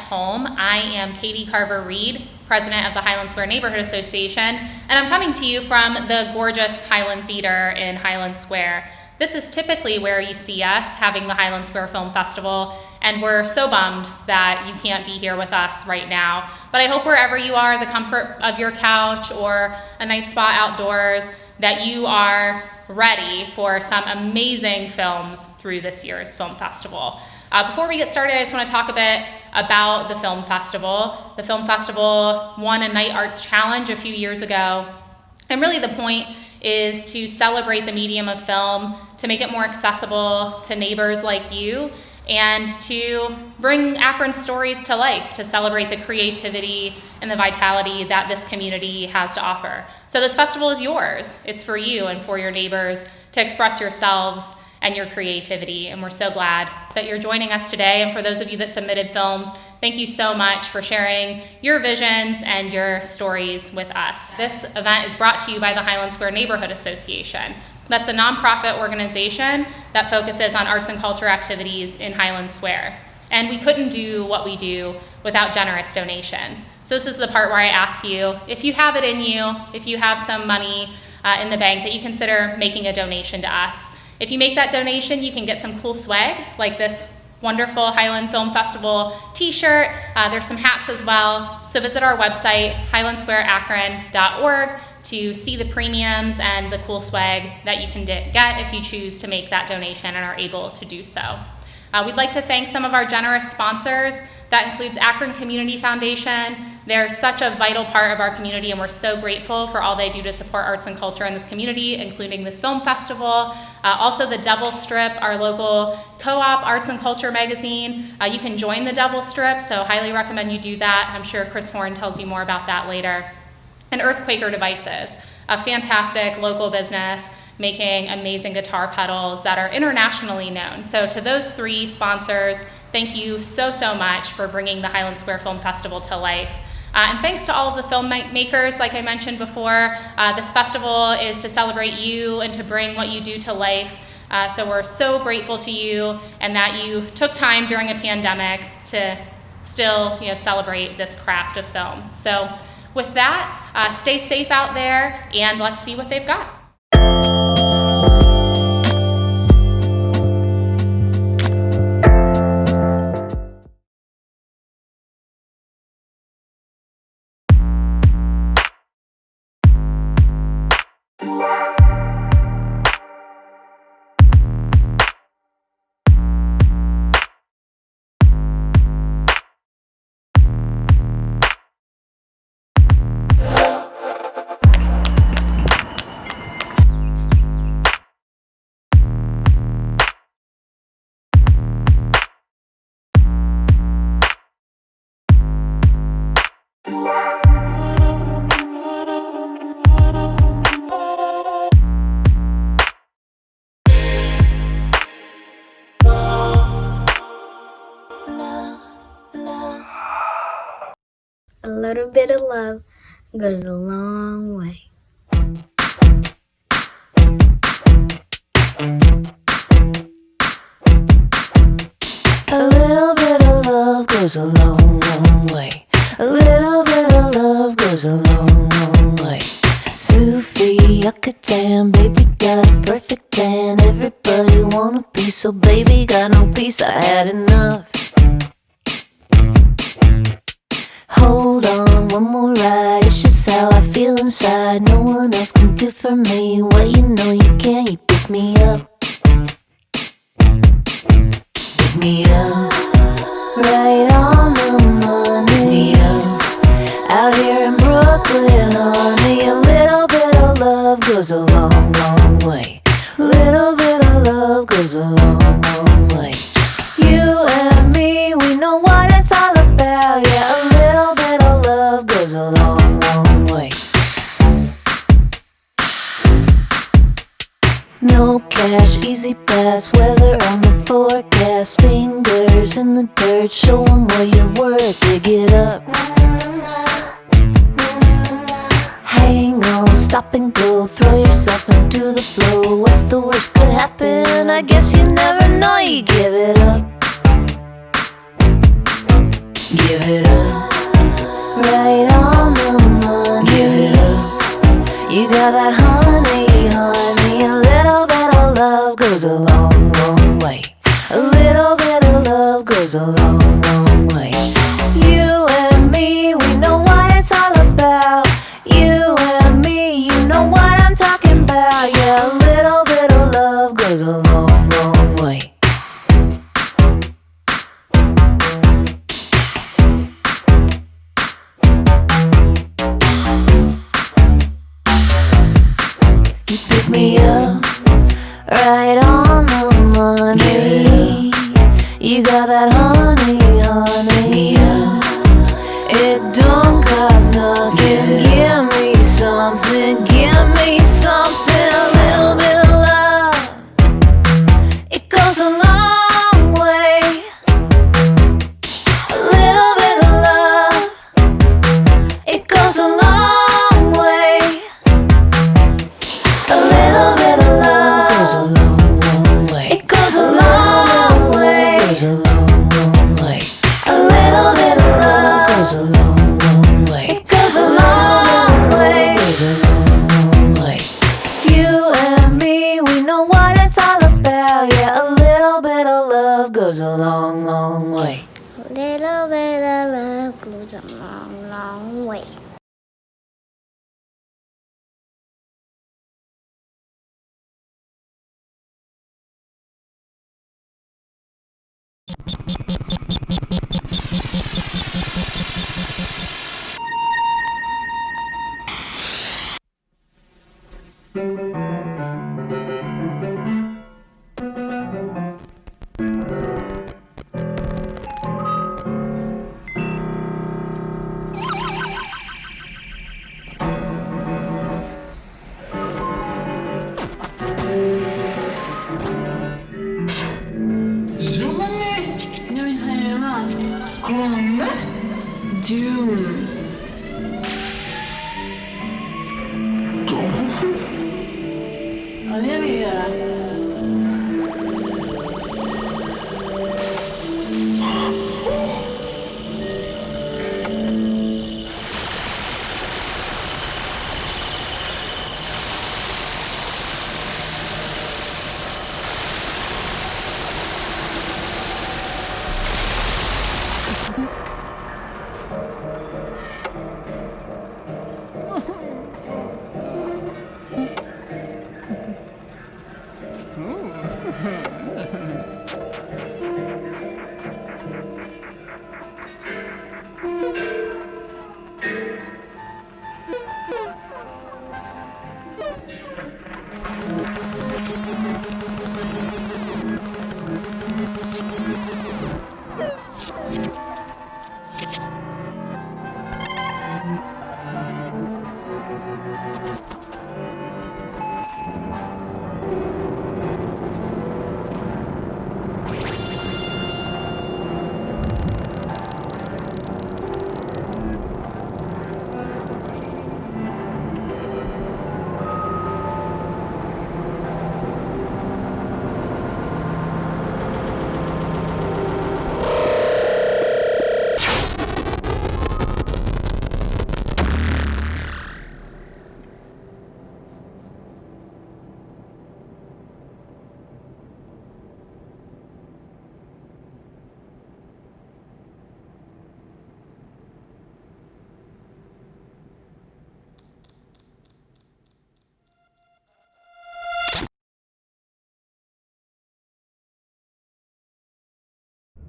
home. I am Katie Carver-Reed, president of the Highland Square Neighborhood Association, and I'm coming to you from the gorgeous Highland Theater in Highland Square. This is typically where you see us having the Highland Square Film Festival, and we're so bummed that you can't be here with us right now. But I hope wherever you are, the comfort of your couch or a nice spot outdoors, that you are ready for some amazing films through this year's film festival. Before we get started, I just want to talk a bit about the film festival. The film festival won a Night Arts Challenge a few years ago, and really the point is to celebrate the medium of film, to make it more accessible to neighbors like you, and to bring Akron stories to life, to celebrate the creativity and the vitality that this community has to offer. So this festival is yours. It's for you and for your neighbors to express yourselves and your creativity, and we're so glad that you're joining us today. And for those of you that submitted films, thank you so much for sharing your visions and your stories with us. This event is brought to you by the Highland Square Neighborhood Association. That's a nonprofit organization that focuses on arts and culture activities in Highland Square. And we couldn't do what we do without generous donations. So this is the part where I ask you, if you have it in you, if you have some money in the bank, that you consider making a donation to us. If you make that donation, you can get some cool swag, like this wonderful Highland Film Festival t-shirt. There's some hats as well. So visit our website, highlandsquareakron.org, to see the premiums and the cool swag that you can get if you choose to make that donation and are able to do so. We'd like to thank some of our generous sponsors. That includes Akron Community Foundation. They're such a vital part of our community, and we're so grateful for all they do to support arts and culture in this community, including this film festival. Also the Devil Strip, our local co-op arts and culture magazine. You can join the Devil Strip, so highly recommend you do that. I'm sure Chris Horn tells you more about that later. And Earthquaker Devices, a fantastic local business making amazing guitar pedals that are internationally known. So to those three sponsors, thank you so much for bringing the Highland Square Film Festival to life. And thanks to all of the filmmakers, like I mentioned before. This festival is to celebrate you and to bring what you do to life. So we're so grateful to you, and that you took time during a pandemic to still celebrate this craft of film. So with that, stay safe out there, and let's see what they've got. A little bit of love goes a long way. A little bit of love goes a long, long way. A little bit of love goes a long, long way. Sufi, Yucatan, baby got a perfect tan. Everybody want a piece, so baby got no peace, I had enough. Hold on, one more ride, it's just how I feel inside. No one else can do for me what you know you can. You pick me up, pick me up, right on the money. Pick me up, out here in Brooklyn, honey. A little bit of love goes a long, long way. A little bit of love goes a long, long way. You and me, we know what it's all about. Yeah, a little bit of love goes a long, long way. No cash, easy pass, weather on the forecast. Fingers in the dirt, show 'em what you're worth. Dig it up, hang on, stop and go. Throw yourself into the flow. What's the worst could happen? I guess you never know, you give it up. Give it up, right on the money. Give it up, you got that honey, honey. A little bit of love goes a long, long way. A little bit of love goes a long, long way. You and me, we know what it's all about. You and me, you know what I'm talking about. Yeah, a little bit of love goes a long, long way. You pick me up, right on the money. You got that honey, honey. It don't cost nothing. Give me something, give me something. A little bit of love, it goes a long way. A little bit of love, it goes a long way. A little bit of love goes a long, long way. It goes a long way. Goes a long, long way. A little bit of love goes a long, long way. It goes a long way. Goes a long, long way. You and me, we know what it's all about. Yeah, a little bit of love goes a long, long way. A little bit of love goes a long, long way.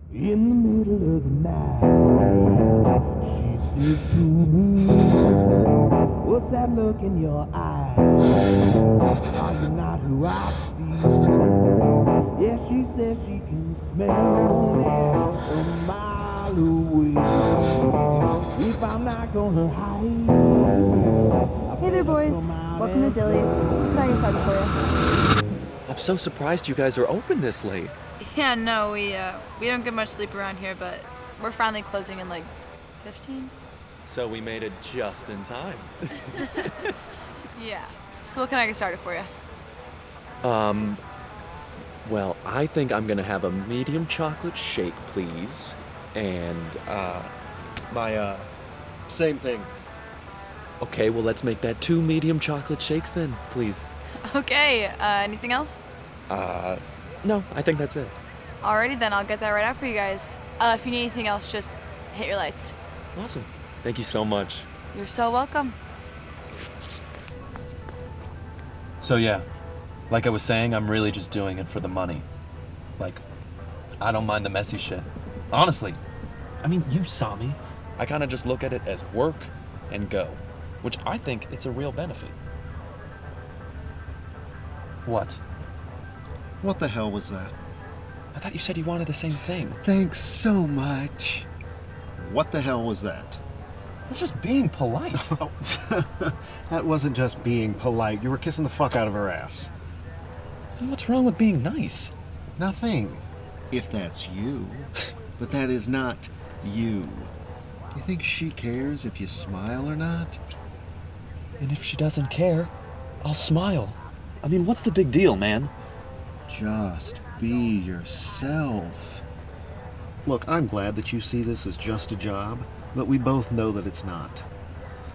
In the middle of the night, she said to me, what's that look in your eye? Are you not who I see? Yeah, she says she can smell it a mile away. If I'm not gonna hide, Hey there, boys. Welcome to Dilly's. What can I get started for you? I'm so surprised you guys are open this late. Yeah, no, we don't get much sleep around here, but we're finally closing in like 15. So we made it just in time. Yeah. So what can I get started for you? Well, I think I'm gonna have a medium chocolate shake, please. And, my, Same thing. Okay, well, let's make that 2 medium chocolate shakes then, please. Okay, anything else? No, I think that's it. Alrighty then, I'll get that right out for you guys. If you need anything else, just hit your lights. Awesome. Thank you so much. You're so welcome. So, yeah, like I was saying, I'm really just doing it for the money. Like, I don't mind the messy shit. Honestly, I mean, you saw me. I kind of just look at it as work and go, which I think it's a real benefit. What? What the hell was that? I thought you said you wanted the same thing. Thanks so much. What the hell was that? I was just being polite. Oh, that wasn't just being polite. You were kissing the fuck out of her ass. What's wrong with being nice? Nothing. If that's you. But that is not you. Do you think she cares if you smile or not? And if she doesn't care, I'll smile. I mean, what's the big deal, man? Just be yourself. Look, I'm glad that you see this as just a job, but we both know that it's not.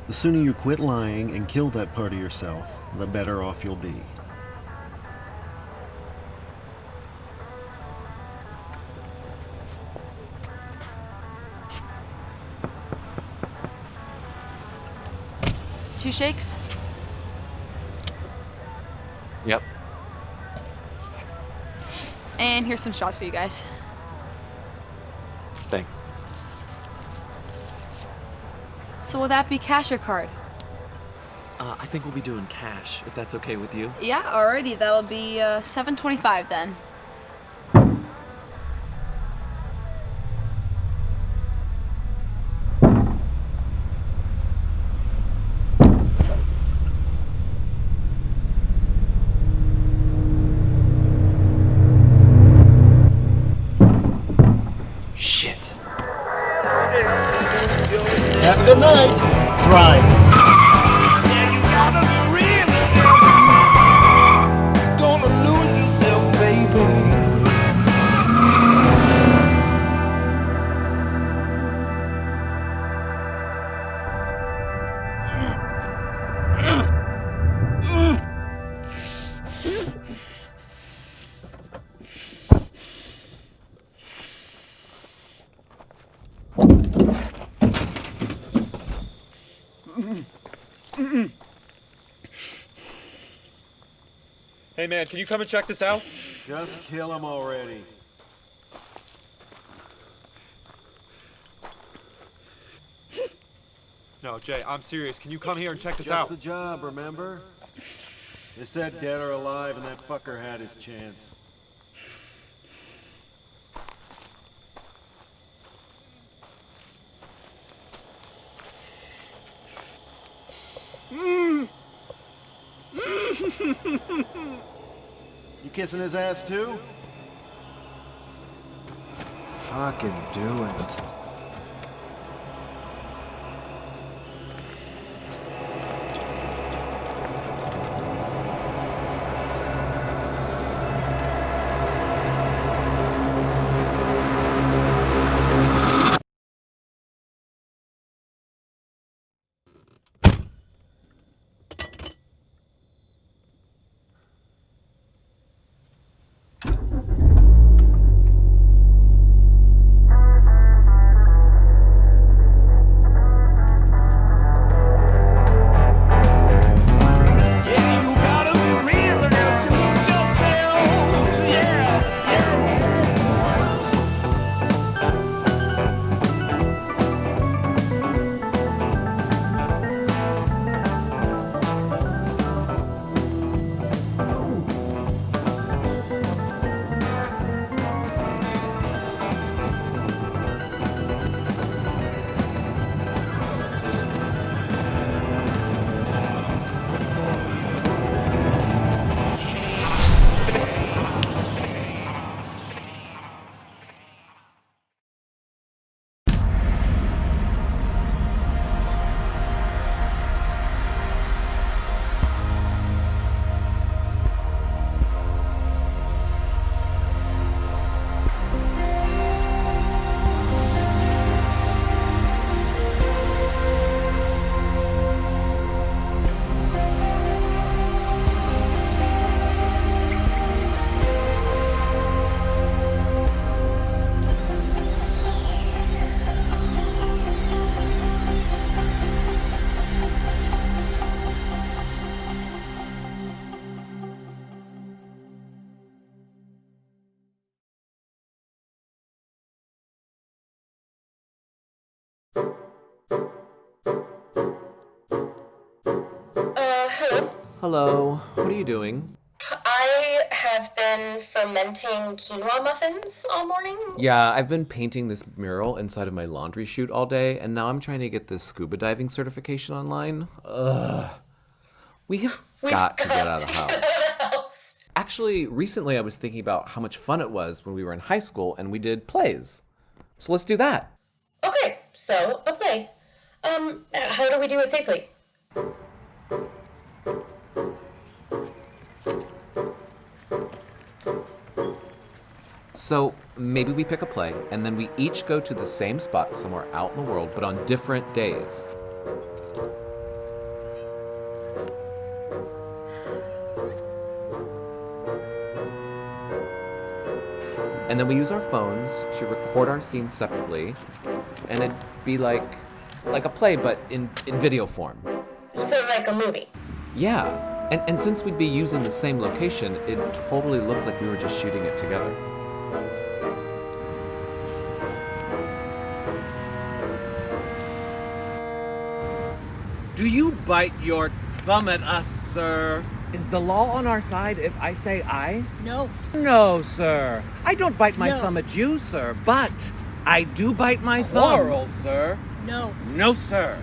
The sooner you quit lying and kill that part of yourself, the better off you'll be. Two shakes? Yep. And here's some shots for you guys. Thanks. So will that be cash or card? I think we'll be doing cash, if that's okay with you. Yeah, alrighty, that'll be $7.25 then. Shit. Have a good night. Drive. Yeah, you gotta be real if gonna lose yourself, baby. Hey man, can you come and check this out? Just kill him already. No, Jay, I'm serious. Can you come here and check this Just out? the job, remember? They said dead or alive, and that fucker had his chance. You kissing his ass too? Fucking do it. Hello, what are you doing? I have been fermenting quinoa muffins all morning. Yeah, I've been painting this mural inside of my laundry chute all day, and now I'm trying to get this scuba diving certification online. Ugh. We've got to get out of the house. Actually, recently I was thinking about how much fun it was when we were in high school and we did plays. So let's do that. Okay, so a play. How do we do it safely? So maybe we pick a play, and then we each go to the same spot somewhere out in the world, but on different days. And then we use our phones to record our scenes separately, and it'd be like a play, but in video form. So like a movie. Yeah, and since we'd be using the same location, it totally looked like we were just shooting it together. Do you bite your thumb at us, sir? Is the law on our side if I say I? No. No, sir. I don't bite my No. thumb at you, sir, but I do bite my thumb. Quarrel, sir. No. No, sir.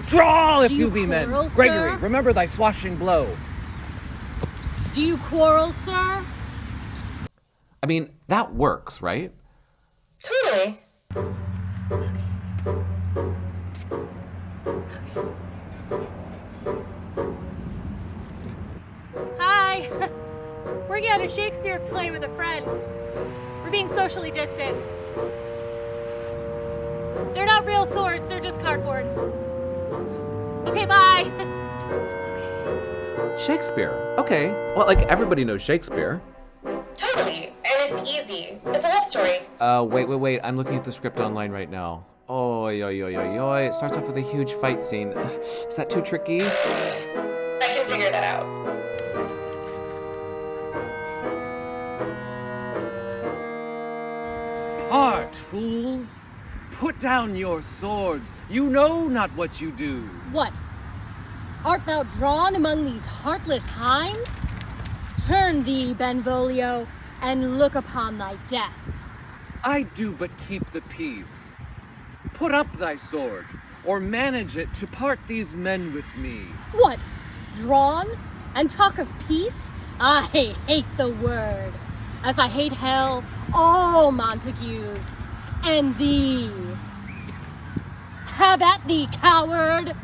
Draw if Do you you be men. quarrel, Gregory, sir? remember thy swashing blow. Do you quarrel, sir? I mean, that works, right? Totally. Hi. Working on a Shakespeare play with a friend. We're being socially distant. They're not real swords, they're just cardboard. Okay, bye. Shakespeare. Okay. Well, like everybody knows Shakespeare. Totally. And it's easy. It's a love story. Wait. I'm looking at the script online right now. Oh, It starts off with a huge fight scene. Is that too tricky? I can figure that out. Heart, fools! Put down your swords. You know not what you do. What? Art thou drawn among these heartless hinds? Turn thee, Benvolio, and look upon thy death. I do but keep the peace. Put up thy sword, or manage it to part these men with me. What? Drawn? And talk of peace? I hate the word, as I hate hell, all Montagues, and thee. Have at thee, coward!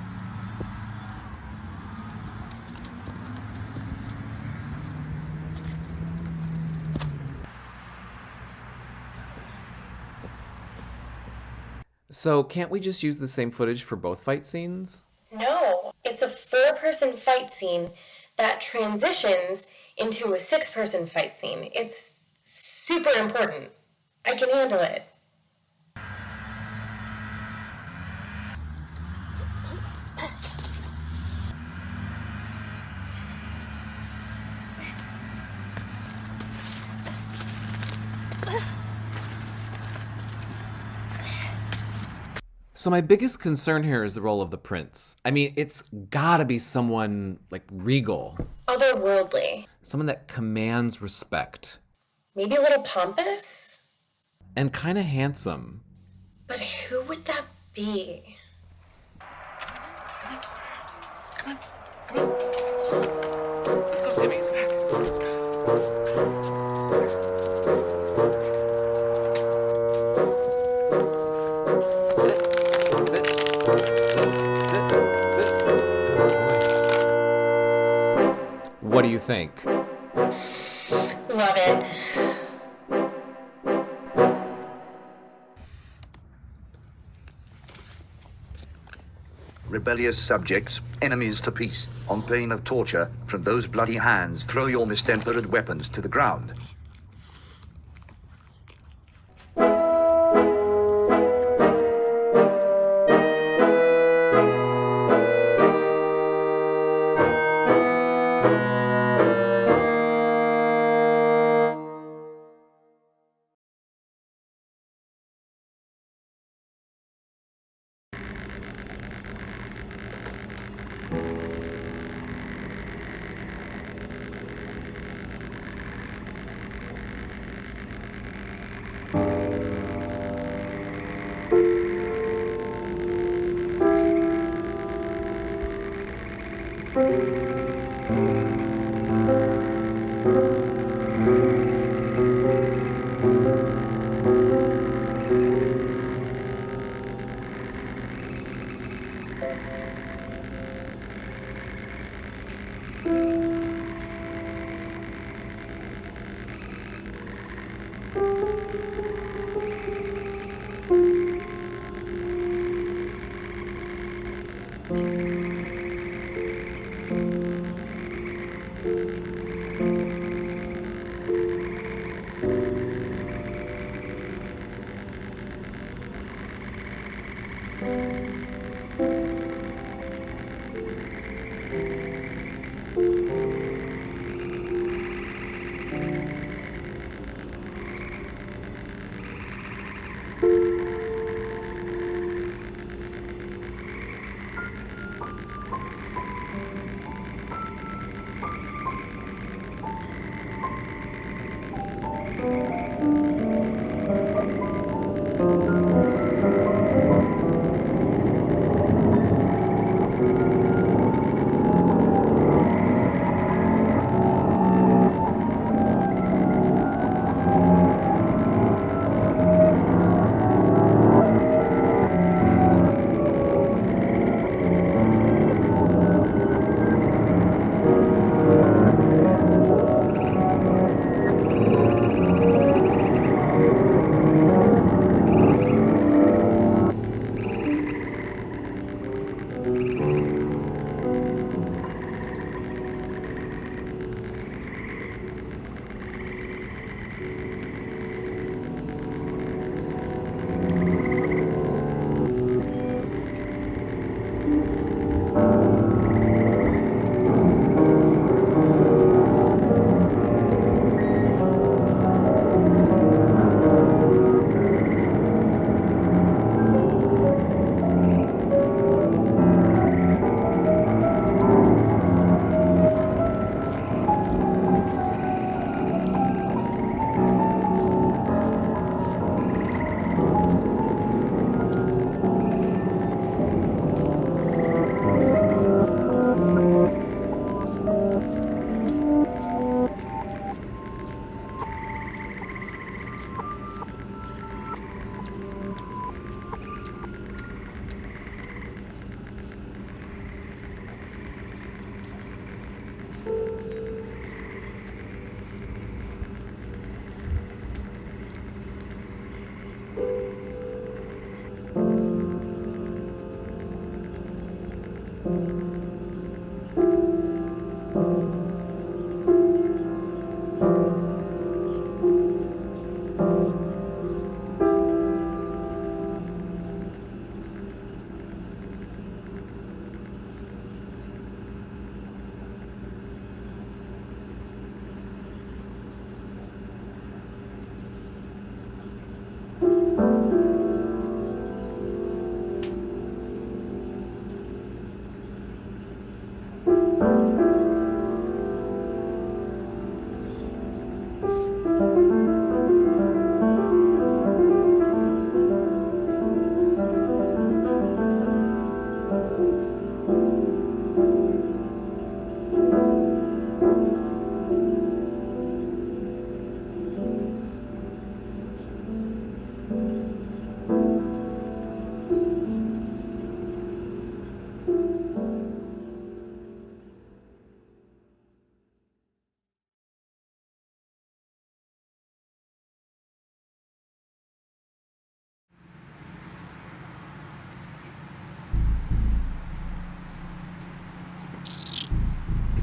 So can't we just use the same footage for both fight scenes? No, it's a 4-person fight scene that transitions into a 6-person fight scene. It's super important. I can handle it. So my biggest concern here is the role of the prince. I mean, it's gotta be someone like regal. Otherworldly. Someone that commands respect. Maybe a little pompous? And kinda handsome. But who would that be? Let's go, Sammy. What do you think? Love it. Rebellious subjects, enemies to peace, on pain of torture from those bloody hands, throw your mistempered weapons to the ground.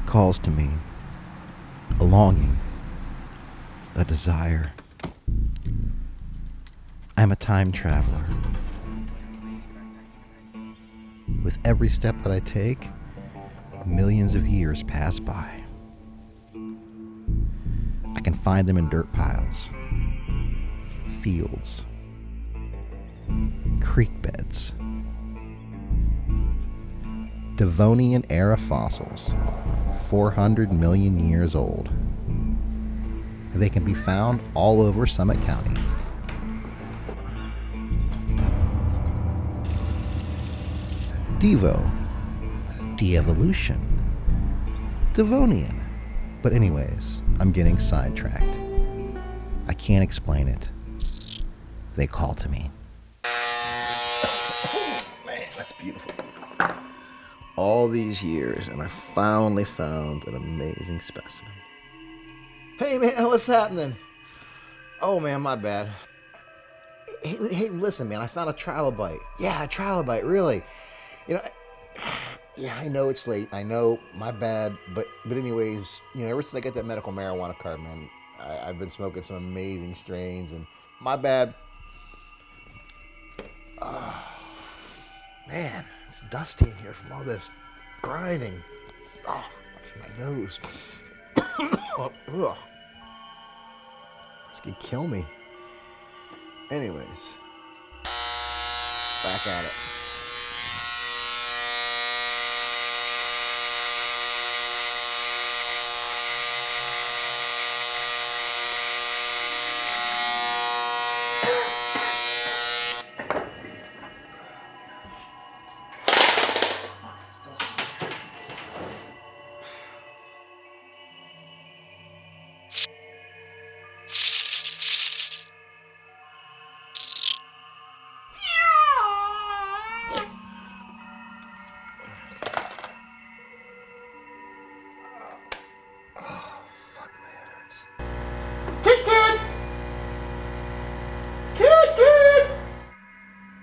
Calls to me, a longing, a desire. I'm a time traveler. With every step that I take, millions of years pass by. I can find them in dirt piles, fields, creek beds, Devonian era fossils, 400 million years old. They can be found all over Summit County. Devo, de-evolution, Devonian. But anyways, I'm getting sidetracked. I can't explain it. They call to me. Oh, man, that's beautiful. All these years, and I finally found an amazing specimen. Hey, man, what's happening? Oh, man, my bad. Hey, listen, man, I found a trilobite. Yeah, a trilobite, really. You know, yeah, I know it's late. I know, my bad. But anyways, you know, ever since I got that medical marijuana card, man, I've been smoking some amazing strains, and my bad. Man, it's dusty in here from all this grinding. Oh, that's my nose. Ugh. This could kill me. Anyways, back at it.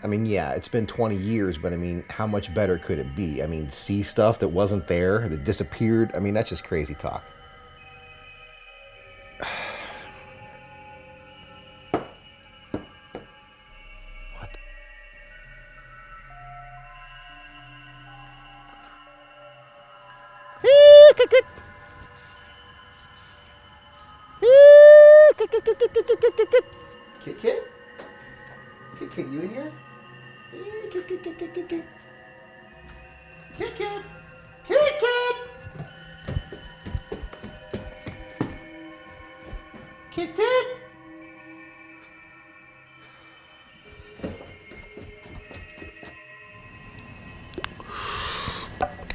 I mean, yeah, it's been 20 years, but I mean, how much better could it be? I mean, see stuff that wasn't there, that disappeared. I mean, that's just crazy talk. What? Kit Kit? Kit Kit, you in here? Kit Kit, Kit Kit, Kit Kit. Kit Kit! Kit Kit! Kit Kit!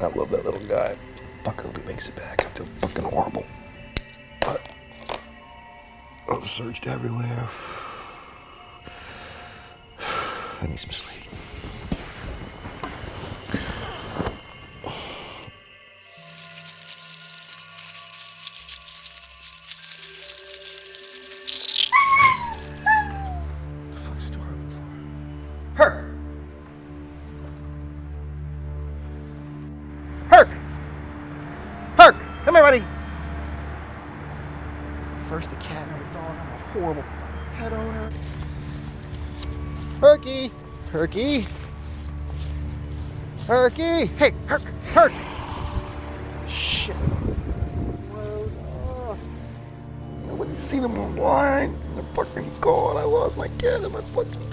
I love that little guy. Fuck, I hope he makes it back. I feel fucking horrible. But I've searched everywhere. I need some sleep. The fuck's the door open for? Herc! Herc! Herc! Come here, buddy! First the cat, now the dog. I'm a horrible pet owner. Herky! Herky! Herky! Hey, Herc! Herc! Shit. I wouldn't see them online. They're fucking gone. I lost my cat and my fucking...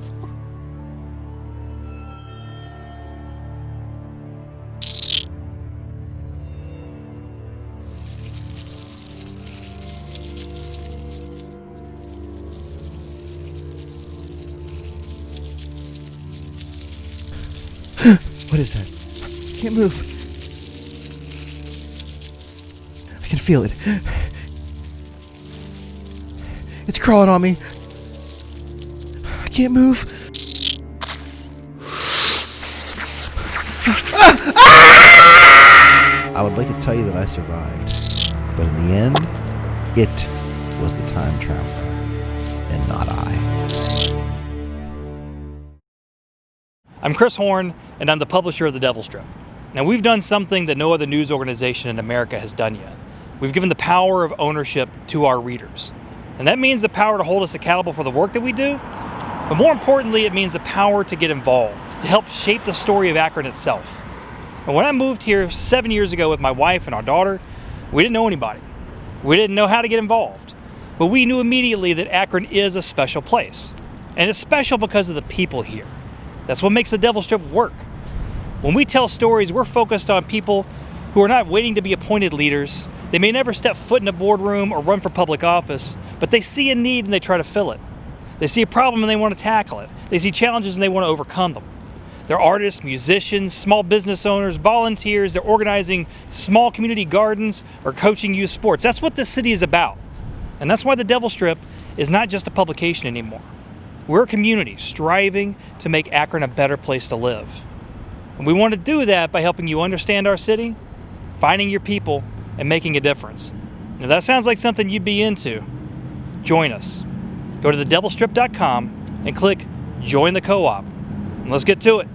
What is that? I can't move. I can feel it. It's crawling on me. I can't move. I would like to tell you that I survived, but in the end, it was the time traveler, and not I. I'm Chris Horn, and I'm the publisher of The Devil Strip. Now, we've done something that no other news organization in America has done yet. We've given the power of ownership to our readers. And that means the power to hold us accountable for the work that we do, but more importantly, it means the power to get involved, to help shape the story of Akron itself. And when I moved here 7 years ago with my wife and our daughter, we didn't know anybody. We didn't know how to get involved. But we knew immediately that Akron is a special place. And it's special because of the people here. That's what makes the Devil Strip work. When we tell stories, we're focused on people who are not waiting to be appointed leaders. They may never step foot in a boardroom or run for public office, but they see a need and they try to fill it. They see a problem and they want to tackle it. They see challenges and they want to overcome them. They're artists, musicians, small business owners, volunteers. They're organizing small community gardens or coaching youth sports. That's what this city is about. And that's why the Devil Strip is not just a publication anymore. We're a community striving to make Akron a better place to live. And we want to do that by helping you understand our city, finding your people, and making a difference. And if that sounds like something you'd be into, join us. Go to thedevilstrip.com and click Join the Co-op. And let's get to it.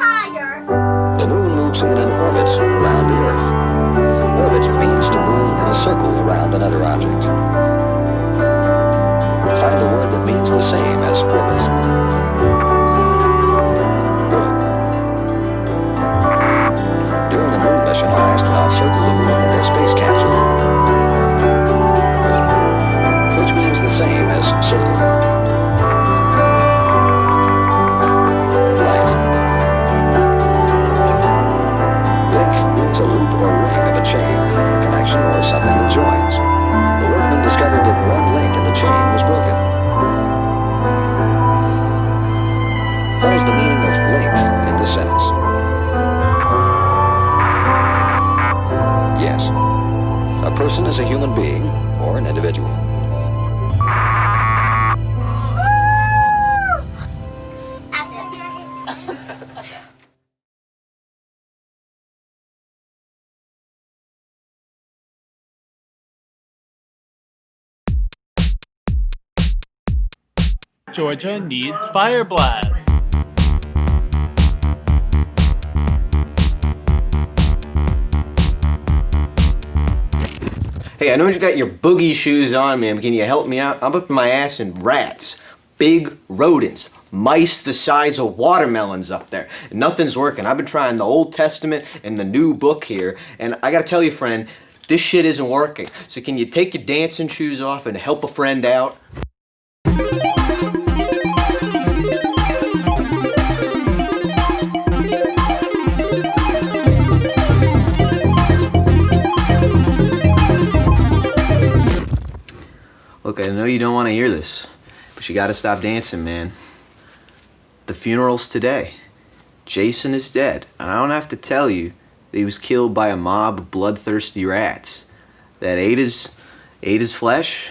higher. The moon moves in an orbit around the Earth. Orbit means to move in a circle around another object. Find a word that means the same as orbit. Good. During the moon mission, astronauts circled the moon in their space capsule, which means the same as circle. Right. Link means a loop or ring of a chain, connection, or something that joins. The workmen discovered that one link in the chain was broken. What is the meaning of link in this sentence? Yes. A person is a human being or an individual. Georgia needs fire blast. Hey, I know you got your boogie shoes on, man. Can you help me out? I'm up my ass in rats. Big rodents. Mice the size of watermelons up there. Nothing's working. I've been trying the Old Testament and the new book here, and I gotta tell you, friend, this shit isn't working. So can you take your dancing shoes off and help a friend out? Look, I know you don't want to hear this, but you gotta stop dancing, man. The funeral's today. Jason is dead, and I don't have to tell you that he was killed by a mob of bloodthirsty rats that ate his flesh,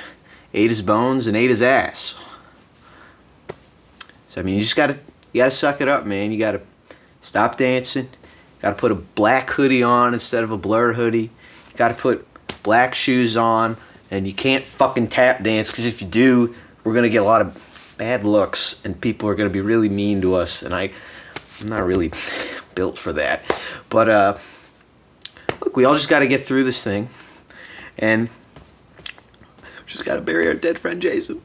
ate his bones, and ate his ass. So I mean, you gotta suck it up, man. You gotta stop dancing. You gotta put a black hoodie on instead of a blur hoodie. You gotta put black shoes on. And you can't fucking tap dance, because if you do, we're gonna get a lot of bad looks and people are gonna be really mean to us, and I'm not really built for that. But look, we all just gotta get through this thing, and we just gotta bury our dead friend Jason.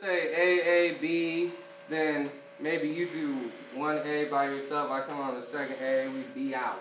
say A, A, B, then maybe you do one A by yourself, I come on the second A, we B out.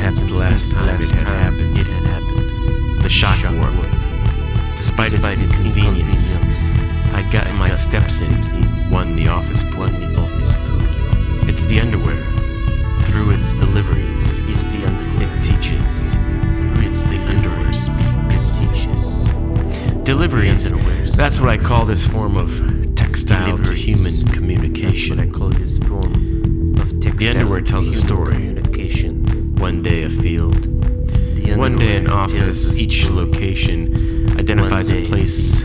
happened the last time it had happened. The shock warp. Despite its inconvenience, I'd gotten my steps in, won the office pool. It's the underwear. Through its deliveries, it teaches. Through its the underwear speaks. It teaches. Deliveries, that's what I call this form of textile to human communication. The underwear tells a story. One day a field. One day an office. Each location identifies a place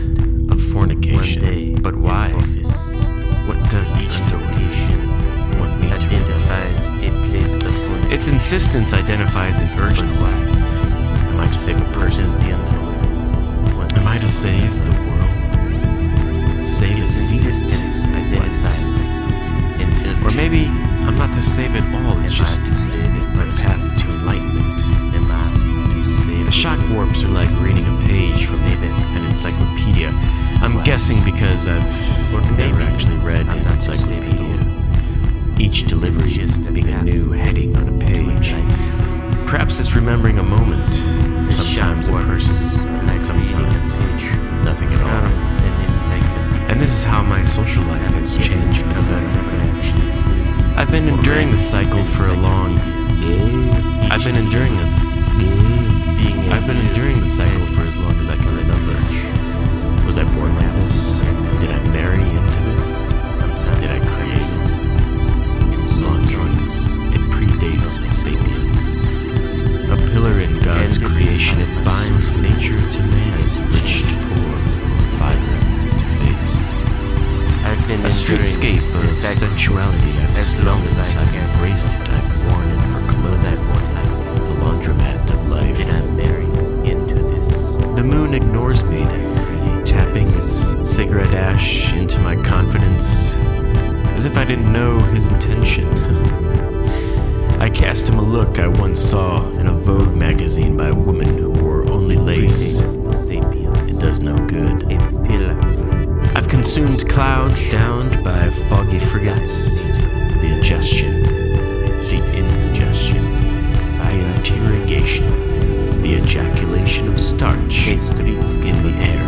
of fornication. But why? What does the underwear want me to identifies a place of fornication? Its insistence identifies an urgency. Am I to save a person? Am I to save the world? Save a existence identifies an urgency. Or maybe I'm not to save it all. It's just my path to enlightenment. The shock warps are like reading a page from an encyclopedia. I'm guessing because I've never actually read an encyclopedia. Each delivery being a new heading on a page. Perhaps it's remembering a moment. Sometimes a person, sometimes nothing at all. And this is how my social life has changed for the better. I've been enduring the cycle for a long. I've been enduring the cycle for as long as I can remember. Was I born like this? Did I marry into this? Did I create it? Laundry. It predates sapiens. A pillar in God's creation, it binds nature to man, rich to poor, fiber to face. A streetscape of sensuality. As long as I've embraced it, I've worn it for clothes. The laundromat of life. Did I marry into this? The moon ignores me, tapping its cigarette ash into my confidence, as if I didn't know his intention. I cast him a look I once saw in a Vogue magazine by a woman who wore only lace. It does no good. I've consumed clouds downed by foggy frigates. The ingestion, the indigestion, the interrogation, the ejaculation of starch in the air.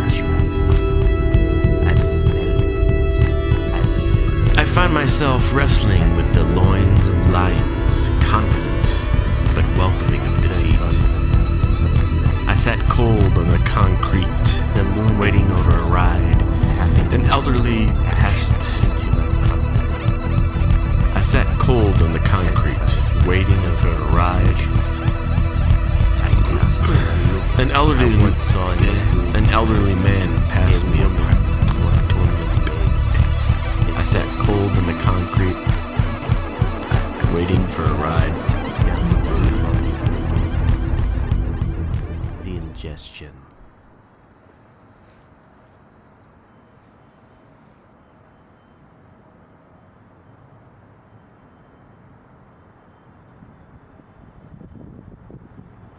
I find myself wrestling with the loins of lions, confident but welcoming of defeat. I sat cold on the concrete, waiting for a ride. An elderly passed. I sat cold on the concrete, waiting for a ride. An elderly man passed me up. I sat cold on the concrete, waiting for a ride. The ingestion.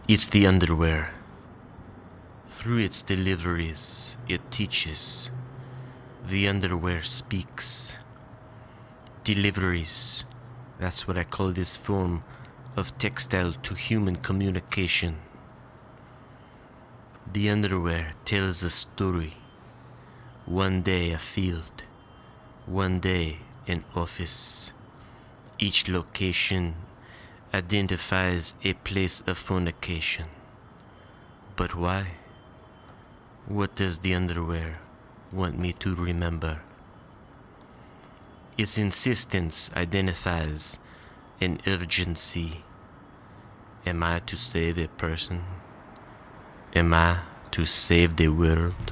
It's the underwear. Through its deliveries, it teaches. The underwear speaks. Deliveries. That's what I call this form of textile to human communication. The underwear tells a story. One day a field. One day an office. Each location identifies a place of fornication. But why? What does the underwear want me to remember? Its insistence identifies an urgency. Am I to save a person? Am I to save the world?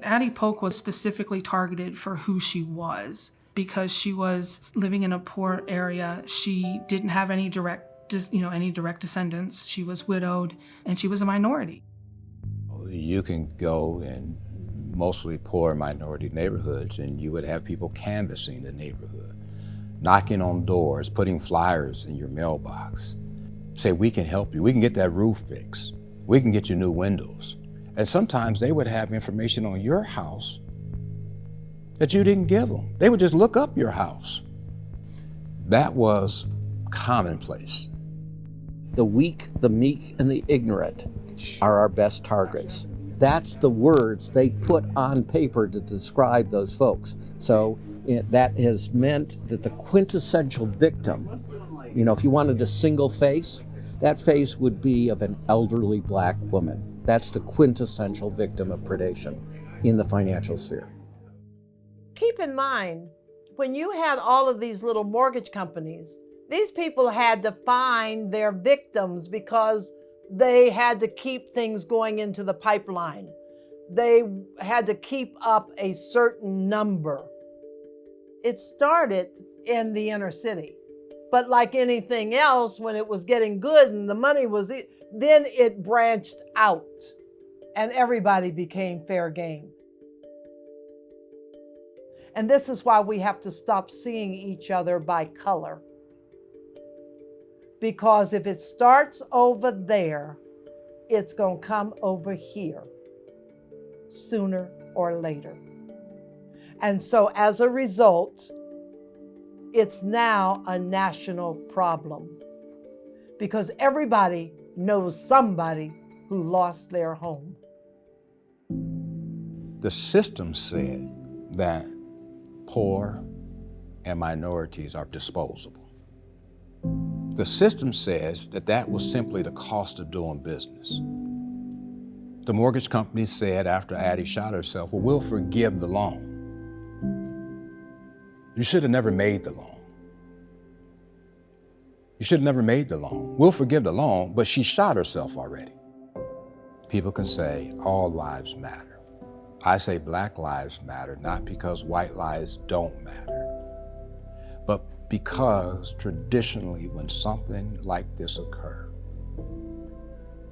Addie Polk was specifically targeted for who she was because she was living in a poor area. She didn't have any direct descendants. She was widowed, and she was a minority. You can go in mostly poor minority neighborhoods and you would have people canvassing the neighborhood, knocking on doors, putting flyers in your mailbox. Say, we can help you. We can get that roof fixed. We can get you new windows. And sometimes they would have information on your house that you didn't give them. They would just look up your house. That was commonplace. The weak, the meek, and the ignorant are our best targets. That's the words they put on paper to describe those folks. So that has meant that the quintessential victim, if you wanted a single face, that face would be of an elderly black woman. That's the quintessential victim of predation in the financial sphere. Keep in mind, when you had all of these little mortgage companies, these people had to find their victims because they had to keep things going into the pipeline. They had to keep up a certain number. It started in the inner city, but like anything else, when it was getting good and the money was, then it branched out and everybody became fair game. And this is why we have to stop seeing each other by color. Because if it starts over there, it's going to come over here sooner or later. And so as a result, it's now a national problem because everybody knows somebody who lost their home. The system said that poor and minorities are disposable. The system says that that was simply the cost of doing business. The mortgage company said after Addie shot herself, well, we'll forgive the loan. You should have never made the loan. You should have never made the loan. We'll forgive the loan, but she shot herself already. People can say all lives matter. I say Black lives matter, not because white lives don't matter, but because traditionally when something like this occurs,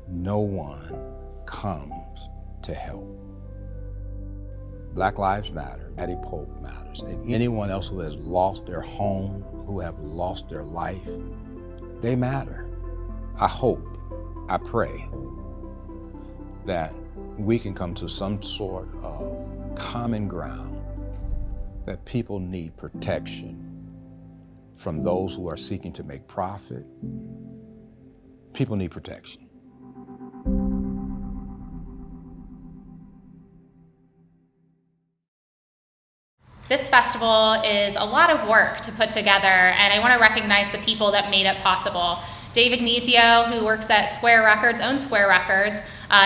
no one comes to help. Black lives matter, Addie Polk matters, and anyone else who has lost their home, who have lost their life, they matter. I hope, I pray that we can come to some sort of common ground that people need protection from those who are seeking to make profit. People need protection. This festival is a lot of work to put together, and I want to recognize the people that made it possible. Dave Ignazio, who works at Square Records, owns Square Records,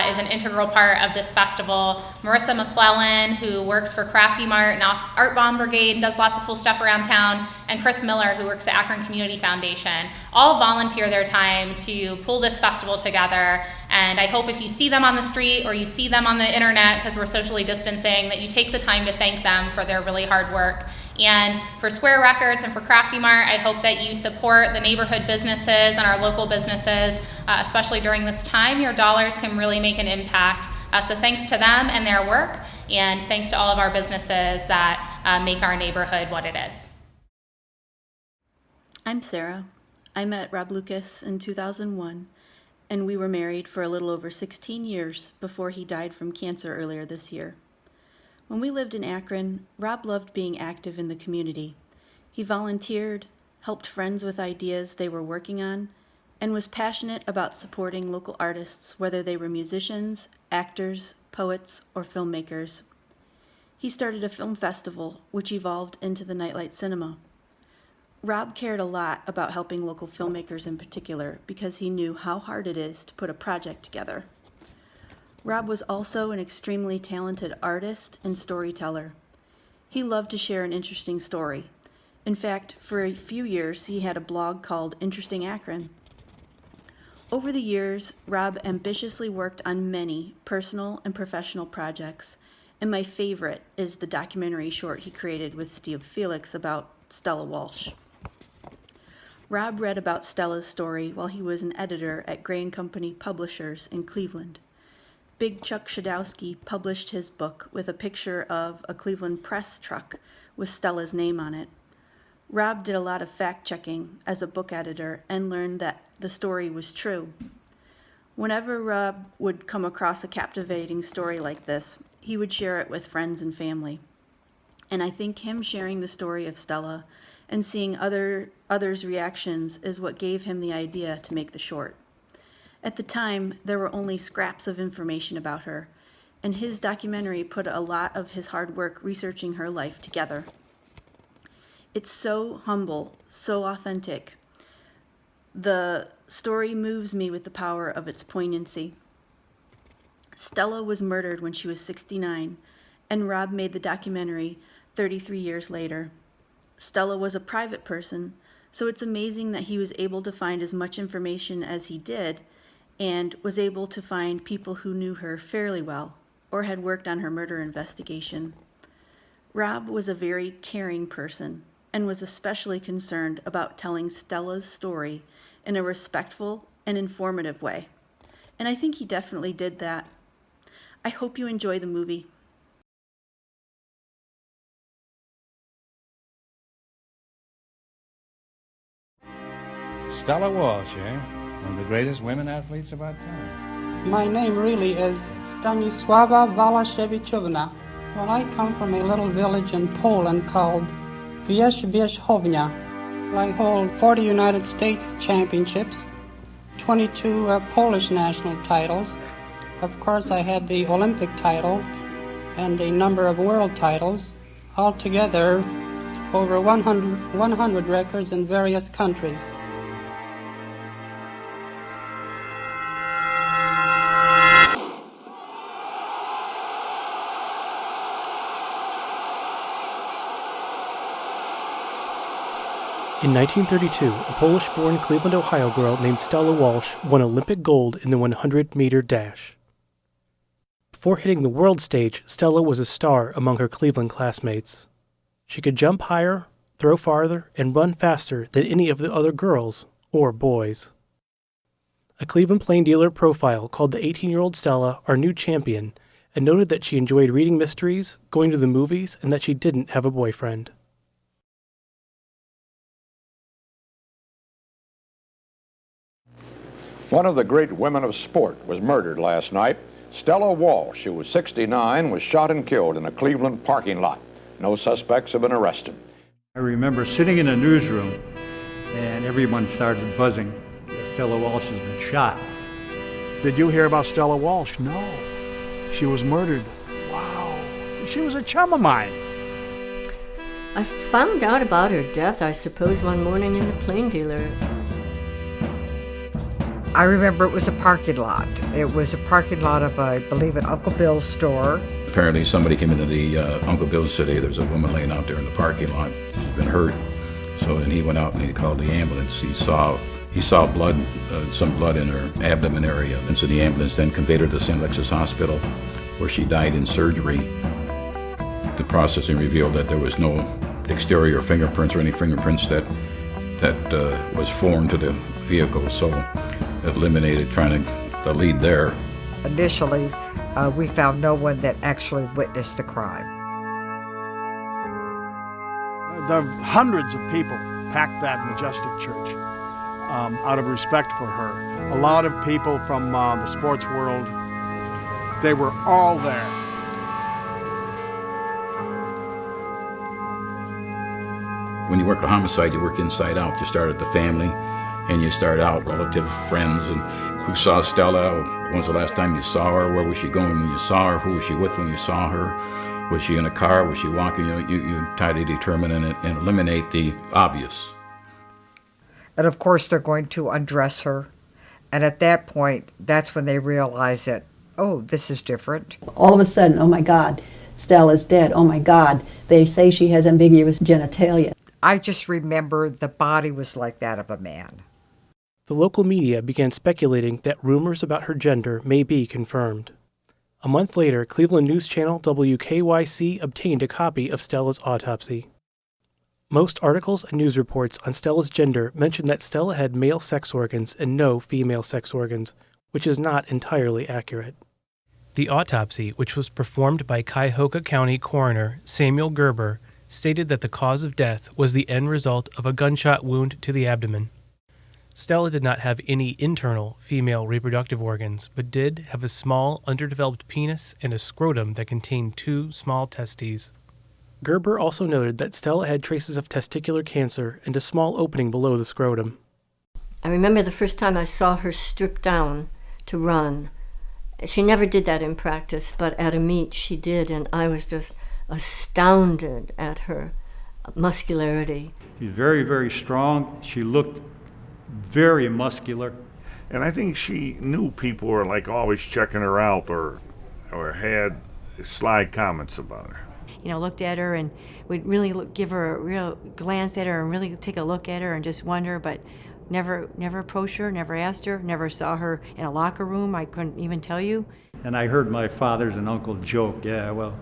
is an integral part of this festival. Marissa McClellan, who works for Crafty Mart and Art Bomb Brigade and does lots of cool stuff around town, and Chris Miller, who works at Akron Community Foundation, all volunteer their time to pull this festival together. And I hope if you see them on the street or you see them on the internet, because we're socially distancing, that you take the time to thank them for their really hard work. And for Square Records and for Crafty Mart, I hope that you support the neighborhood businesses and our local businesses, especially during this time. Your dollars can really make an impact. So thanks to them and their work, and thanks to all of our businesses that make our neighborhood what it is. I'm Sarah. I met Rob Lucas in 2001, and we were married for a little over 16 years before he died from cancer earlier this year. When we lived in Akron, Rob loved being active in the community. He volunteered, helped friends with ideas they were working on, and was passionate about supporting local artists, whether they were musicians, actors, poets, or filmmakers. He started a film festival, which evolved into the Nightlight Cinema. Rob cared a lot about helping local filmmakers in particular because he knew how hard it is to put a project together. Rob was also an extremely talented artist and storyteller. He loved to share an interesting story. In fact, for a few years, he had a blog called Interesting Akron. Over the years, Rob ambitiously worked on many personal and professional projects, and my favorite is the documentary short he created with Steve Felix about Stella Walsh. Rob read about Stella's story while he was an editor at Gray & Company Publishers in Cleveland. Big Chuck Shadowski published his book with a picture of a Cleveland press truck with Stella's name on it. Rob did a lot of fact-checking as a book editor and learned that the story was true. Whenever Rob would come across a captivating story like this, he would share it with friends and family. And I think him sharing the story of Stella and seeing others' reactions is what gave him the idea to make the short. At the time, there were only scraps of information about her, and his documentary put a lot of his hard work researching her life together. It's so humble, so authentic. The story moves me with the power of its poignancy. Stella was murdered when she was 69, and Rob made the documentary 33 years later. Stella was a private person, so it's amazing that he was able to find as much information as he did and was able to find people who knew her fairly well or had worked on her murder investigation. Rob was a very caring person and was especially concerned about telling Stella's story in a respectful and informative way. And I think he definitely did that. I hope you enjoy the movie. Stella Walsh, eh? One of the greatest women athletes of our time. My name really is Stanisława Walaszewiczówna. Well, I come from a little village in Poland called Wierzbierzchownia. I hold 40 United States championships, 22 Polish national titles. Of course, I had the Olympic title and a number of world titles. Altogether, over 100 records in various countries. In 1932, a Polish-born Cleveland, Ohio girl named Stella Walsh won Olympic gold in the 100-meter dash. Before hitting the world stage, Stella was a star among her Cleveland classmates. She could jump higher, throw farther, and run faster than any of the other girls or boys. A Cleveland Plain Dealer profile called the 18-year-old Stella our new champion and noted that she enjoyed reading mysteries, going to the movies, and that she didn't have a boyfriend. One of the great women of sport was murdered last night. Stella Walsh, who was 69, was shot and killed in a Cleveland parking lot. No suspects have been arrested. I remember sitting in a newsroom and everyone started buzzing that Stella Walsh has been shot. Did you hear about Stella Walsh? No. She was murdered. Wow. She was a chum of mine. I found out about her death, I suppose, one morning in the Plain Dealer. I remember it was a parking lot. It was a parking lot of, I believe, an Uncle Bill's store. Apparently somebody came into the Uncle Bill's city. There's a woman laying out there in the parking lot. She's been hurt. So then he went out and he called the ambulance. He saw blood, some blood in her abdomen area. And so the ambulance then conveyed her to St. Alexis Hospital, where she died in surgery. The processing revealed that there was no exterior fingerprints or any fingerprints that was formed to the vehicle. So it eliminated trying to lead there. Initially, we found no one that actually witnessed the crime. There are hundreds of people packed that majestic church out of respect for her. A lot of people from the sports world, they were all there. When you work a homicide, you work inside out. You start at the family, and you start out relatives, friends, and who saw Stella? When was the last time you saw her? Where was she going when you saw her? Who was she with when you saw her? Was she in a car? Was she walking? You try to determine and eliminate the obvious. And of course, they're going to undress her. And at that point, that's when they realize that, oh, this is different. All of a sudden, oh my God, Stella's dead. Oh my God, they say she has ambiguous genitalia. I just remember the body was like that of a man. The local media began speculating that rumors about her gender may be confirmed. A month later, Cleveland news channel WKYC obtained a copy of Stella's autopsy. Most articles and news reports on Stella's gender mention that Stella had male sex organs and no female sex organs, which is not entirely accurate. The autopsy, which was performed by Cuyahoga County coroner Samuel Gerber, stated that the cause of death was the end result of a gunshot wound to the abdomen. Stella did not have any internal female reproductive organs, but did have a small, underdeveloped penis and a scrotum that contained 2 small testes. Gerber also noted that Stella had traces of testicular cancer and a small opening below the scrotum. I remember the first time I saw her strip down to run. She never did that in practice, but at a meet she did, and I was just astounded at her muscularity. She's very, very strong. She looked very muscular. And I think she knew people were like always checking her out or had sly comments about her. Looked at her and would really give her a real glance at her and really take a look at her and just wonder, but never approached her, never asked her, never saw her in a locker room. I couldn't even tell you. And I heard my father's and uncle joke, yeah, well,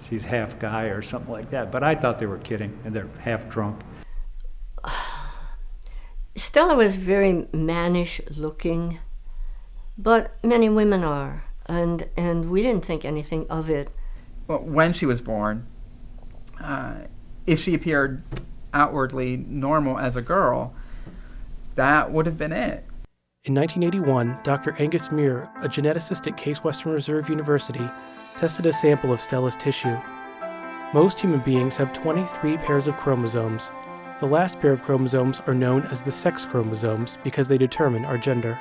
she's half guy or something like that. But I thought they were kidding, and they're half drunk. Stella was very mannish looking, but many women are, and we didn't think anything of it. Well, when she was born, if she appeared outwardly normal as a girl, that would have been it. In 1981, Dr. Angus Muir, a geneticist at Case Western Reserve University, tested a sample of Stella's tissue. Most human beings have 23 pairs of chromosomes. The last pair of chromosomes are known as the sex chromosomes because they determine our gender.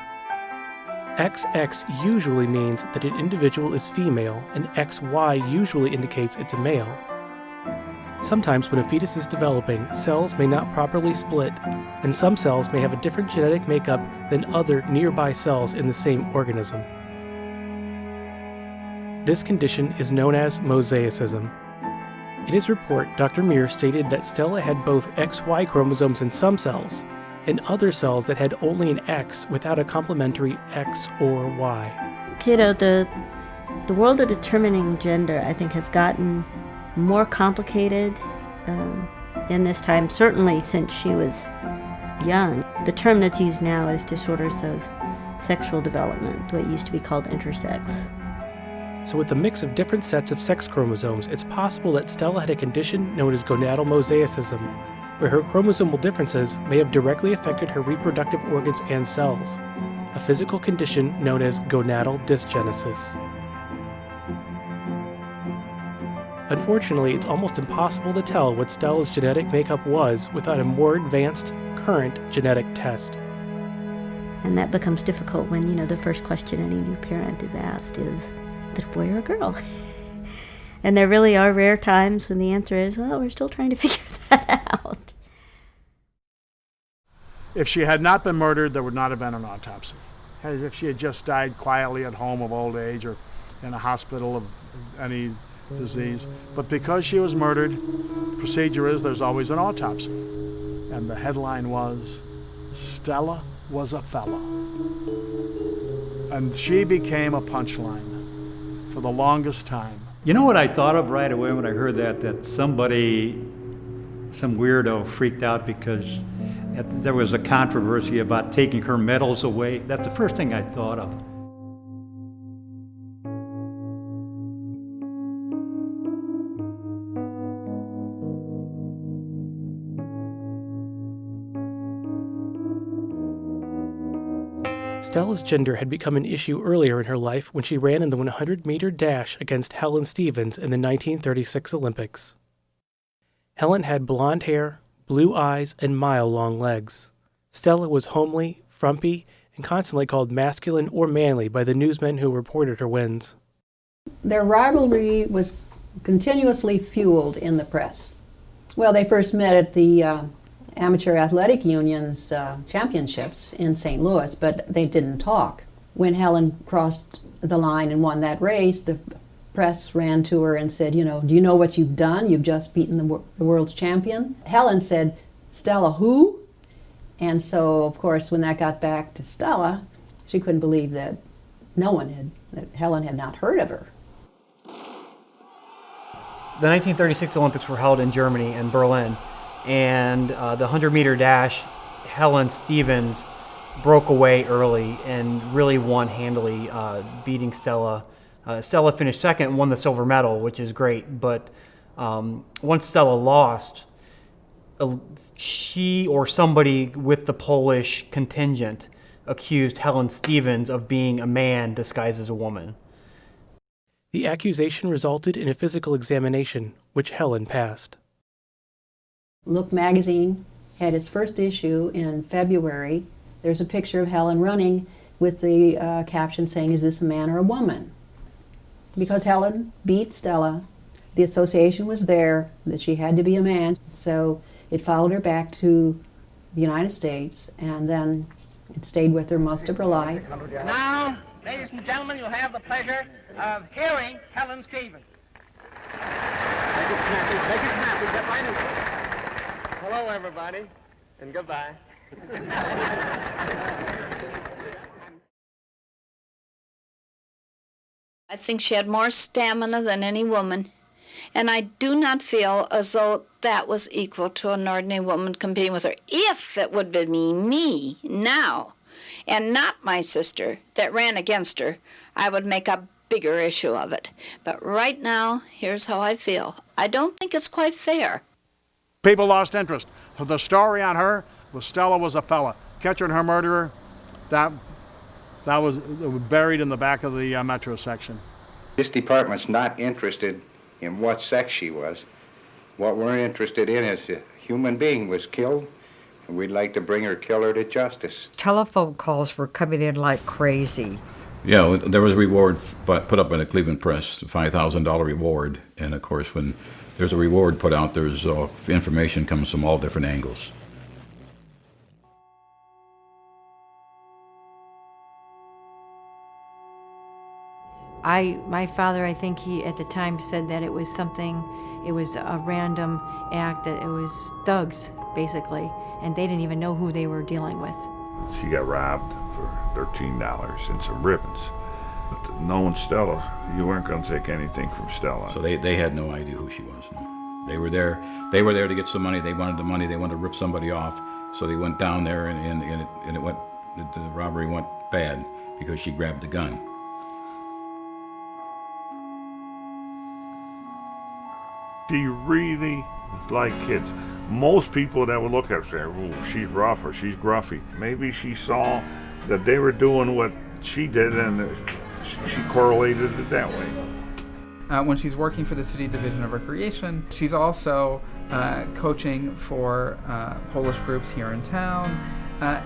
XX usually means that an individual is female, and XY usually indicates it's a male. Sometimes when a fetus is developing, cells may not properly split, and some cells may have a different genetic makeup than other nearby cells in the same organism. This condition is known as mosaicism. In his report, Dr. Muir stated that Stella had both XY chromosomes in some cells, and other cells that had only an X without a complementary X or Y. The world of determining gender, I think, has gotten more complicated in this time, certainly since she was young. The term that's used now is disorders of sexual development, what used to be called intersex. So with a mix of different sets of sex chromosomes, it's possible that Stella had a condition known as gonadal mosaicism, where her chromosomal differences may have directly affected her reproductive organs and cells, a physical condition known as gonadal dysgenesis. Unfortunately, it's almost impossible to tell what Stella's genetic makeup was without a more advanced, current genetic test. And that becomes difficult when, the first question any new parent is asked is, is it a boy or a girl? And there really are rare times when the answer is, well, we're still trying to figure that out. If she had not been murdered, there would not have been an autopsy. If she had just died quietly at home of old age or in a hospital of any disease. But because she was murdered, the procedure is there's always an autopsy. And the headline was, Stella was a fellow. And she became a punchline for the longest time. You know what I thought of right away when I heard that somebody, some weirdo freaked out because there was a controversy about taking her medals away. That's the first thing I thought of. Stella's gender had become an issue earlier in her life when she ran in the 100-meter dash against Helen Stevens in the 1936 Olympics. Helen had blonde hair, blue eyes, and mile-long legs. Stella was homely, frumpy, and constantly called masculine or manly by the newsmen who reported her wins. Their rivalry was continuously fueled in the press. Well, they first met at the Amateur Athletic Union's championships in St. Louis, but they didn't talk. When Helen crossed the line and won that race, the press ran to her and said, do you know what you've done? You've just beaten the world's champion. Helen said, Stella who? And so, of course, when that got back to Stella, she couldn't believe that that Helen had not heard of her. The 1936 Olympics were held in Germany, in Berlin, and the 100-meter dash, Helen Stevens broke away early and really won handily, beating Stella. Stella finished second and won the silver medal, which is great, but once Stella lost, she or somebody with the Polish contingent accused Helen Stevens of being a man disguised as a woman. The accusation resulted in a physical examination, which Helen passed. Look magazine had its first issue in February. There's a picture of Helen running with the caption saying, "Is this a man or a woman?" Because Helen beat Stella, the association was there that she had to be a man, so it followed her back to the United States, and then it stayed with her most of her life. Now, ladies and gentlemen, you'll have the pleasure of hearing Helen Stevens. Make it snappy, get right into it. Hello, everybody, and goodbye. I think she had more stamina than any woman, and I do not feel as though that was equal to an ordinary woman competing with her. If it would be me now, and not my sister that ran against her, I would make a bigger issue of it. But right now, here's how I feel. I don't think it's quite fair. People lost interest. The story on her was Stella was a fella. Catching her murderer, that was buried in the back of the metro section. This department's not interested in what sex she was. What we're interested in is a human being was killed, and we'd like to bring her killer to justice. Telephone calls were coming in like crazy. Yeah, there was a reward put up in the Cleveland Press, a $5,000 reward. And of course, when there's a reward put out, there's information comes from all different angles. My father, I think he at the time said that it was a random act, that it was thugs, basically, and they didn't even know who they were dealing with. She got robbed for $13 and some ribbons. But knowing Stella, you weren't going to take anything from Stella. So they had no idea who she was. No. They were there to get some money. They wanted the money. They wanted to rip somebody off. So they went down there, and the robbery went bad because she grabbed the gun. She really liked kids. Most people that would look at her say, "Oh, she's rough or she's gruffy." Maybe she saw that they were doing what she did, and she correlated it that way. When she's working for the City Division of Recreation, she's also coaching for Polish groups here in town,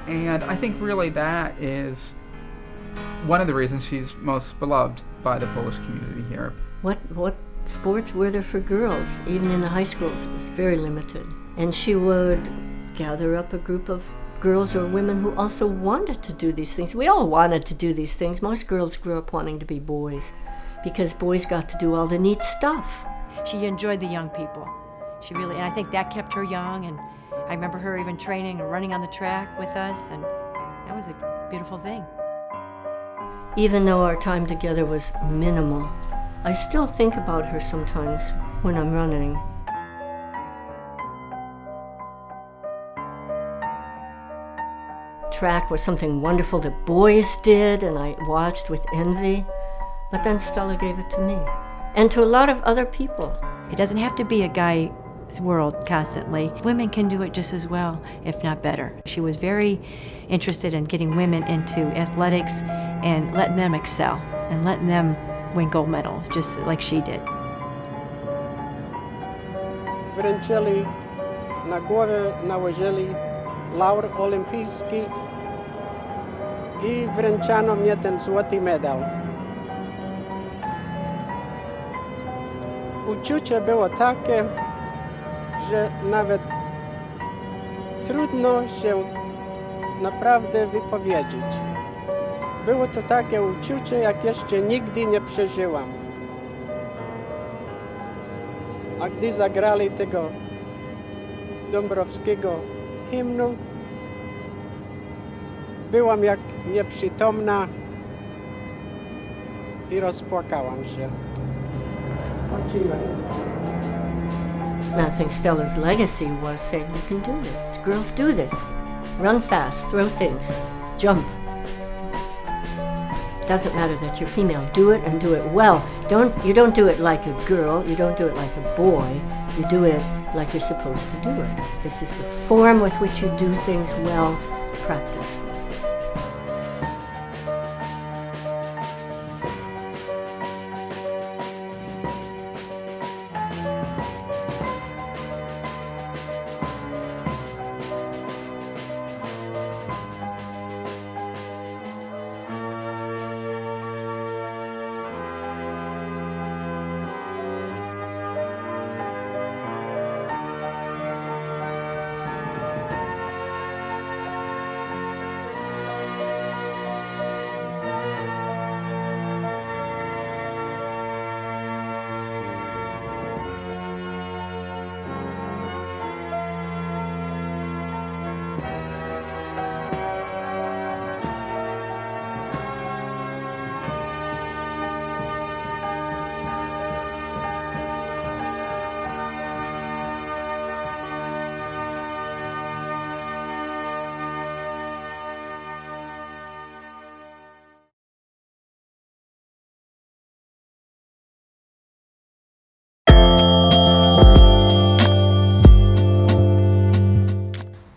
and I think really that is one of the reasons she's most beloved by the Polish community here. What sports were there for girls? Even in the high schools, it was very limited. And she would gather up a group of girls or women who also wanted to do these things. We all wanted to do these things. Most girls grew up wanting to be boys because boys got to do all the neat stuff. She enjoyed the young people. She really, and I think that kept her young, and I remember her even training and running on the track with us, and that was a beautiful thing. Even though our time together was minimal, I still think about her sometimes when I'm running. Track was something wonderful that boys did, and I watched with envy. But then Stella gave it to me, and to a lot of other people. It doesn't have to be a guy's world constantly. Women can do it just as well, if not better. She was very interested in getting women into athletics and letting them excel and letting them win gold medals, just like she did. Wręczyli na głowę, nałożyli laur olimpijski i wręczano mnie ten złoty medal. Uczucie było takie, że nawet trudno się naprawdę wypowiedzieć. Było to takie uczucie, jak jeszcze nigdy nie przeżyłam. A gdy zagrali tego dąbrowskiego hymnu, byłam jak nieprzytomna i rozpłakałam się. Spoczyłem. And I think Stella's legacy was saying, you can do this. Girls do this. Run fast, throw things, jump. Doesn't matter that you're female. Do it and do it well. You don't do it like a girl. You don't do it like a boy. You do it like you're supposed to do it. This is the form with which you do things well. Practice.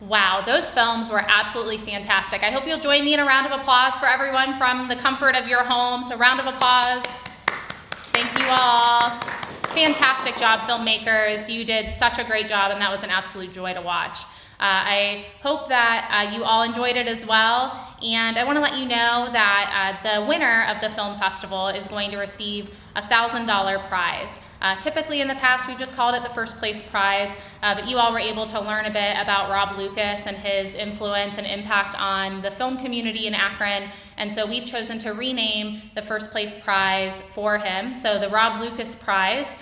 Wow, those films were absolutely fantastic. I hope you'll join me in a round of applause for everyone from the comfort of your homes. A round of applause. Thank you all. Fantastic job, filmmakers. You did such a great job, and that was an absolute joy to watch. I hope that you all enjoyed it as well, and I want to let you know that the winner of the film festival is going to receive a $1,000 prize. Typically in the past we've just called it the first place prize, but you all were able to learn a bit about Rob Lucas and his influence and impact on the film community in Akron, and so we've chosen to rename the first place prize for him. So the Rob Lucas prize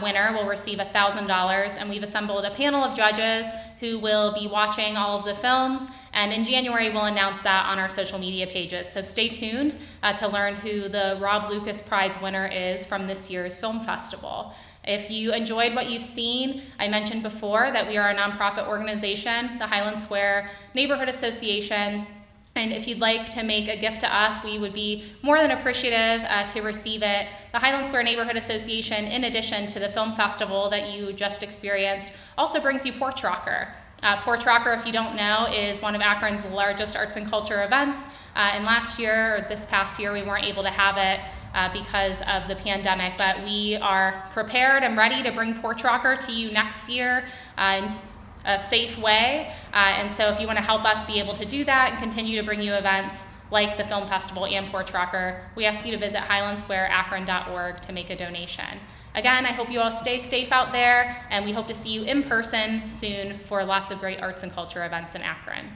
winner will receive $1,000, and we've assembled a panel of judges who will be watching all of the films, and in January we'll announce that on our social media pages. So stay tuned to learn who the Rob Lucas Prize winner is from this year's film festival. If you enjoyed what you've seen, I mentioned before that we are a nonprofit organization, the Highland Square Neighborhood Association. And if you'd like to make a gift to us, we would be more than appreciative to receive it. The Highland Square Neighborhood Association, in addition to the film festival that you just experienced, also brings you Porch Rocker. Porch Rocker, if you don't know, is one of Akron's largest arts and culture events. And last year, or this past year, we weren't able to have it because of the pandemic, but we are prepared and ready to bring Porch Rocker to you next year in a safe way. And so if you want to help us be able to do that and continue to bring you events like the film festival and Porch Rocker, we ask you to visit highlandsquareakron.org to make a donation. Again, I hope you all stay safe out there, and we hope to see you in person soon for lots of great arts and culture events in Akron.